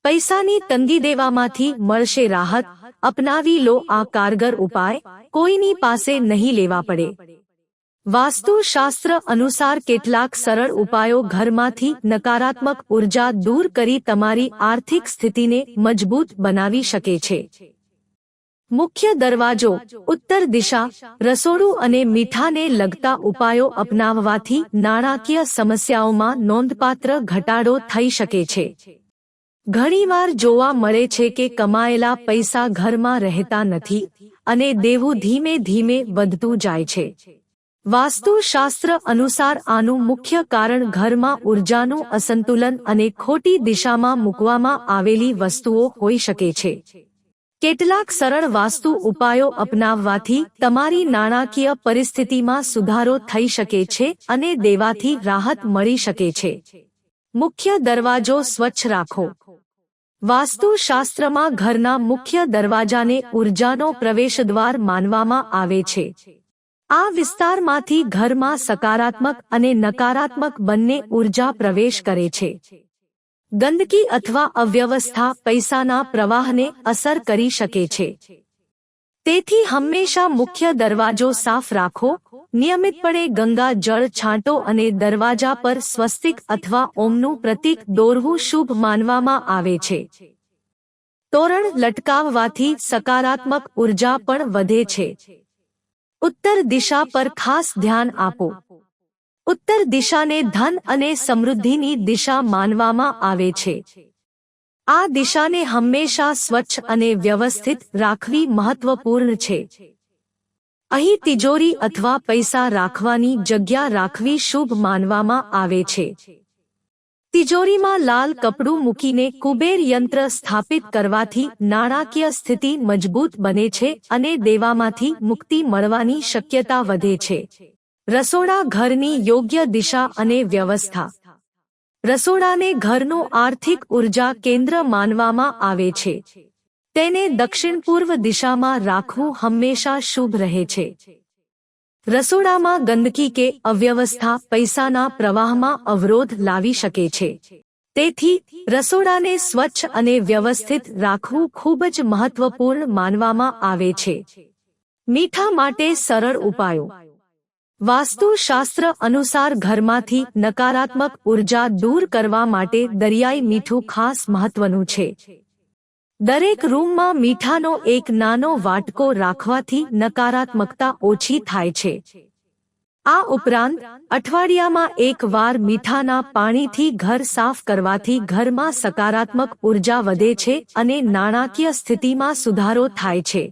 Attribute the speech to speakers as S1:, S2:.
S1: પૈસાની તંગી દેવામાંથી મળશે રાહત। અપનાવી લો આ કારગર ઉપાય, કોઈની પાસે નહીં લેવા પડે। વાસ્તુશાસ્ત્ર અનુસાર કેટલાક સરળ ઉપાયો ઘરમાંથી નકારાત્મક ઉર્જા દૂર કરી તમારી આર્થિક સ્થિતિને મજબૂત બનાવી શકે છે। મુખ્ય દરવાજો, ઉત્તર દિશા, રસોડું અને મીઠાને લગતા ઉપાયો અપનાવવાથી નાણાકીય સમસ્યાઓમાં નોંધપાત્ર ઘટાડો થઈ શકે છે। ઘણીવાર જોવા મળે છે કે કમાયેલા પૈસા ઘરમાં રહેતા નથી અને દેવું ધીમે ધીમે વધતું જાય છે। વાસ્તુશાસ્ત્ર અનુસાર આનું મુખ્ય કારણ ઘરમાં ઉર્જાનું અસંતુલન અને ખોટી દિશામાં મૂકવામાં આવેલી વસ્તુઓ હોઈ શકે છે। કેટલાક સરળ વાસ્તુ ઉપાયો અપનાવવાથી તમારી નાણાકીય પરિસ્થિતિમાં સુધારો થઈ શકે છે અને દેવાથી રાહત મળી શકે છે। મુખ્ય દરવાજો સ્વચ્છ રાખો। વાસ્તુશાસ્ત્રમાં ઘરના મુખ્ય દરવાજાને ઉર્જાનો પ્રવેશદ્વાર માનવામાં આવે છે। આ વિસ્તારમાંથી ઘરમાં સકારાત્મક અને નકારાત્મક બંને ઉર્જા પ્રવેશ કરે છે। ગંદકી અથવા અવ્યવસ્થા પૈસાના પ્રવાહને અસર કરી શકે છે। તેથી હંમેશા મુખ્ય દરવાજો સાફ રાખો। નિયમિતપણે ગંગા જળ છાંટો અને દરવાજા પર સ્વસ્તિક અથવા ઓમનું પ્રતીક દોરવું શુભ માનવામાં આવે છે। તોરણ લટકાવવાથી સકારાત્મક ઉર્જા પણ વધે છે। ઉત્તર દિશા પર ખાસ ધ્યાન આપો। ઉત્તર દિશાને ધન અને સમૃદ્ધિની દિશા માનવામાં આવે છે। આ દિશાને હંમેશા સ્વચ્છ અને વ્યવસ્થિત રાખવી મહત્વપૂર્ણ છે। અહીં તિજોરી અથવા પૈસા રાખવાની જગ્યા રાખવી શુભ માનવામાં આવે છે। તિજોરીમાં લાલ કપડું મૂકીને કુબેર યંત્ર સ્થાપિત કરવાથી નાણાકીય સ્થિતિ મજબૂત બને છે અને દેવામાંથી મુક્તિ મળવાની શક્યતા વધે છે। રસોડા ઘરની યોગ્ય દિશા અને વ્યવસ્થા। રસોડાને ઘરનું આર્થિક ઉર્જા કેન્દ્ર માનવામાં આવે છે। તેને દક્ષિણ પૂર્વ દિશામાં રાખવું હંમેશા શુભ રહે છે। રસોડામાં ગંદકી કે અવ્યવસ્થા પૈસાના પ્રવાહમાં અવરોધ લાવી શકે છે। તેથી રસોડાને સ્વચ્છ અને વ્યવસ્થિત રાખવું ખૂબ જ મહત્વપૂર્ણ માનવામાં આવે છે। મીઠા માટે સરળ ઉપાયો। વાસ્તુશાસ્ત્ર અનુસાર ઘરમાંથી નકારાત્મક ઉર્જા દૂર કરવા માટે દરિયાઈ મીઠું ખાસ મહત્વનું છે। દરેક રૂમમાં મીઠાનો એક નાનો વાટકો રાખવાથી નકારાત્મકતા ઓછી થાય છે। આ ઉપરાંત અઠવાડિયામાં એક વાર મીઠાના પાણીથી ઘર સાફ કરવાથી ઘરમાં સકારાત્મક ઉર્જા વધે છે અને નાણાકીય સ્થિતિમાં સુધારો થાય છે।